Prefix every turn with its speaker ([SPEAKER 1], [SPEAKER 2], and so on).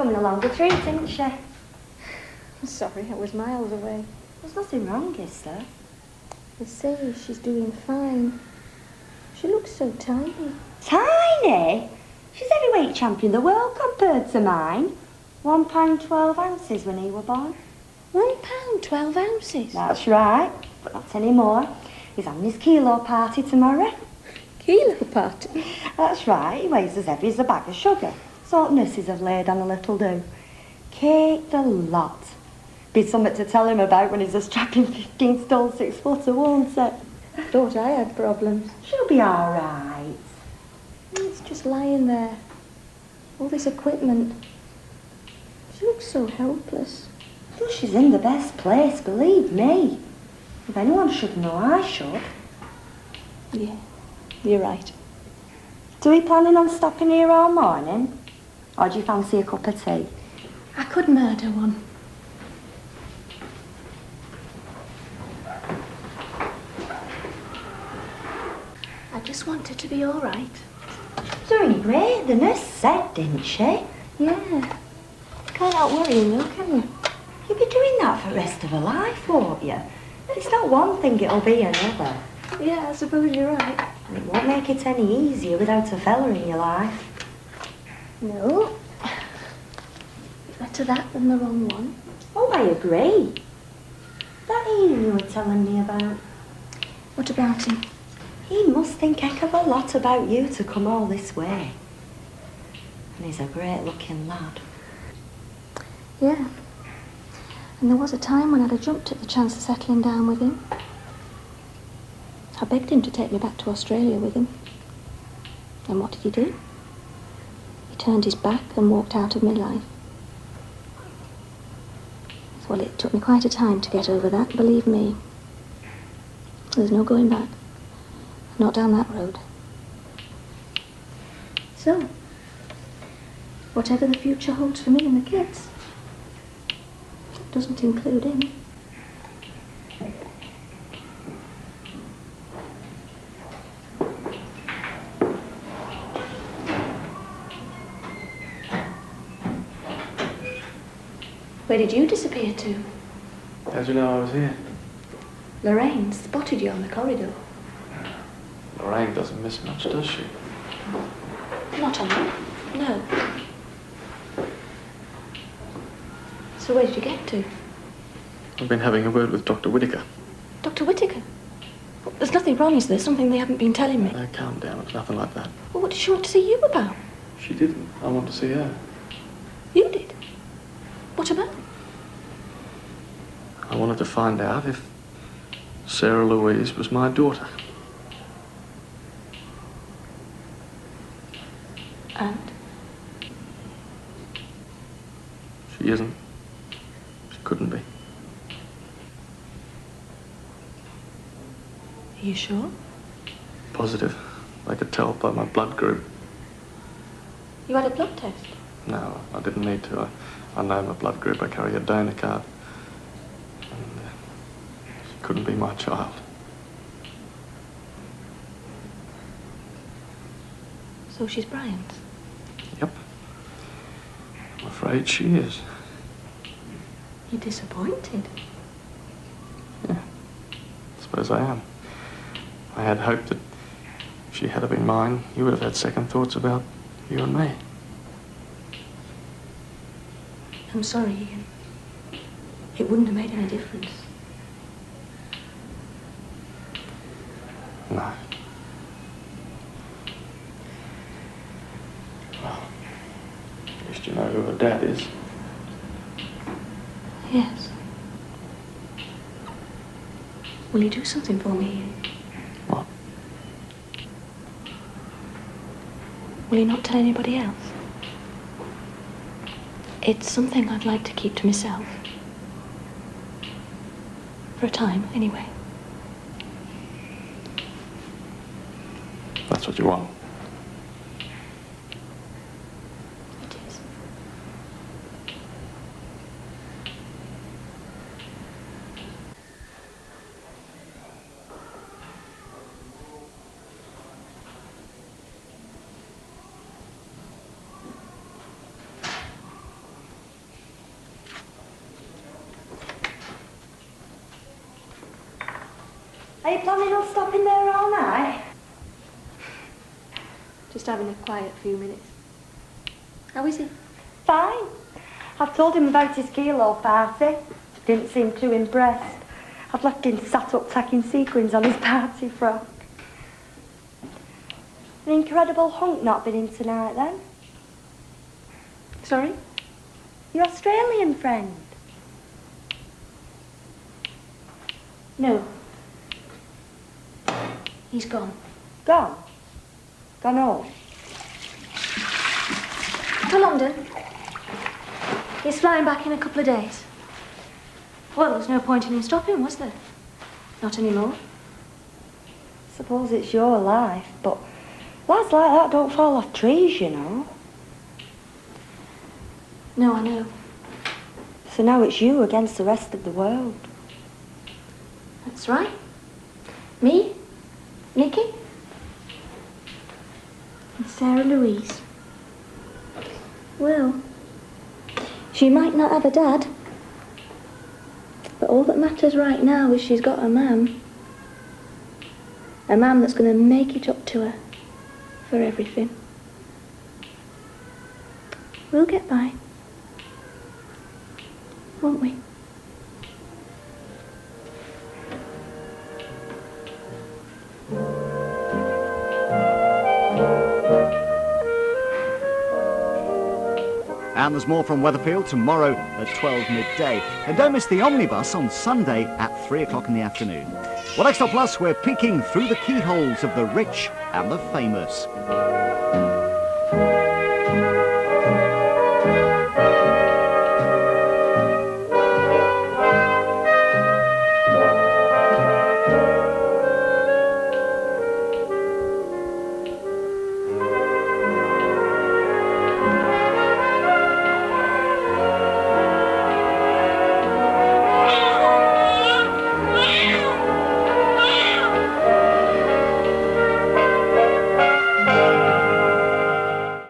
[SPEAKER 1] coming along the treat, isn't she?
[SPEAKER 2] I'm sorry, I was miles away.
[SPEAKER 1] There's nothing wrong, is there?
[SPEAKER 2] They say she's doing fine. She looks so tiny.
[SPEAKER 1] Tiny? She's heavyweight champion of the world compared to mine. £1.12 when he were born.
[SPEAKER 2] £1.12?
[SPEAKER 1] That's right, but not anymore. He's having his kilo party tomorrow.
[SPEAKER 2] Kilo party?
[SPEAKER 1] That's right, he weighs as heavy as a bag of sugar. Sort nurses have laid on a little do. Cake the lot. Be something to tell him about when he's a strapping 15 stone 6 footer, won't it?
[SPEAKER 2] Thought I had problems.
[SPEAKER 1] She'll be all right.
[SPEAKER 2] It's just lying there. All this equipment. She looks so helpless.
[SPEAKER 1] Well, she's in the best place, believe me. If anyone should know, I should.
[SPEAKER 2] Yeah, you're right.
[SPEAKER 1] Do we planning on stopping here all morning? Or do you fancy a cup of tea?
[SPEAKER 2] I could murder one. I just want her to be all right.
[SPEAKER 1] Doing great, the nurse said, didn't she?
[SPEAKER 2] Yeah. Can't help worrying though, can you?
[SPEAKER 1] You'll be doing that for the rest of her life, won't you? It's not one thing, it'll be another.
[SPEAKER 2] Yeah, I suppose you're right.
[SPEAKER 1] And it won't make it any easier without a fella in your life.
[SPEAKER 2] No. Better that than the wrong one.
[SPEAKER 1] Oh, I agree. That Ian you were telling me about.
[SPEAKER 2] What about him?
[SPEAKER 1] He must think heck of a lot about you to come all this way. And he's a great-looking lad.
[SPEAKER 2] Yeah. And there was a time when I'd have jumped at the chance of settling down with him. I begged him to take me back to Australia with him. And what did he do? He turned his back and walked out of my life. Well, it took me quite a time to get over that, believe me. There's no going back. Not down that road. So, whatever the future holds for me and the kids, doesn't include him. Where did you disappear to?
[SPEAKER 3] How'd you know I was here?
[SPEAKER 2] Lorraine spotted you on the corridor.
[SPEAKER 3] Lorraine doesn't miss much, does she?
[SPEAKER 2] Not a lot, no. So where did you get to?
[SPEAKER 3] I've been having a word with Dr. Whittaker.
[SPEAKER 2] Dr. Whittaker? Well, there's nothing wrong, is there? Something they haven't been telling me.
[SPEAKER 3] No, calm down, it's nothing like that.
[SPEAKER 2] Well, what did she want to see you about?
[SPEAKER 3] She didn't. I want to see her.
[SPEAKER 2] You did? What about?
[SPEAKER 3] I wanted to find out if Sarah Louise was my daughter.
[SPEAKER 2] And?
[SPEAKER 3] She isn't. She couldn't be.
[SPEAKER 2] Are you sure?
[SPEAKER 3] Positive. I could tell by my blood group.
[SPEAKER 2] You had a blood test?
[SPEAKER 3] No, I didn't need to. I know my blood group. I carry a donor card. And she couldn't be my child.
[SPEAKER 2] So she's Brian's?
[SPEAKER 3] Yep. I'm afraid she is.
[SPEAKER 2] You're disappointed?
[SPEAKER 3] Yeah, I suppose I am. I had hoped that if she had been mine, you would have had second thoughts about you and me.
[SPEAKER 2] I'm sorry, Ian. It wouldn't have made any difference.
[SPEAKER 3] No. Well, at least you know who her dad is.
[SPEAKER 2] Yes. Will you do something for me, Ian?
[SPEAKER 3] What?
[SPEAKER 2] Will you not tell anybody else? It's something I'd like to keep to myself. For a time, anyway.
[SPEAKER 3] That's what you want.
[SPEAKER 2] It is.
[SPEAKER 1] Are you planning on stopping there all night?
[SPEAKER 2] Just having a quiet few minutes. How is he?
[SPEAKER 1] Fine. I've told him about his kilo party. Didn't seem too impressed. I've left him sat up tacking sequins on his party frock. An incredible hunk not been in tonight, then?
[SPEAKER 2] Sorry?
[SPEAKER 1] Your Australian friend?
[SPEAKER 2] No. He's gone.
[SPEAKER 1] Gone? Gone home?
[SPEAKER 2] To London. He's flying back in a couple of days. Well, there's no point in him stopping, was there? Not anymore.
[SPEAKER 1] Suppose it's your life, but lads like that don't fall off trees, you know.
[SPEAKER 2] No, I know.
[SPEAKER 1] So now it's you against the rest of the world.
[SPEAKER 2] That's right. Me, Nicky, and Sarah Louise. Well, she might not have a dad, but all that matters right now is she's got a man. A man that's going to make it up to her for everything. We'll get by, won't we?
[SPEAKER 4] And there's more from Weatherfield tomorrow at 12 midday. And don't miss the omnibus on Sunday at 3 o'clock in the afternoon. Well, next up, plus, we're peeking through the keyholes of the rich and the famous.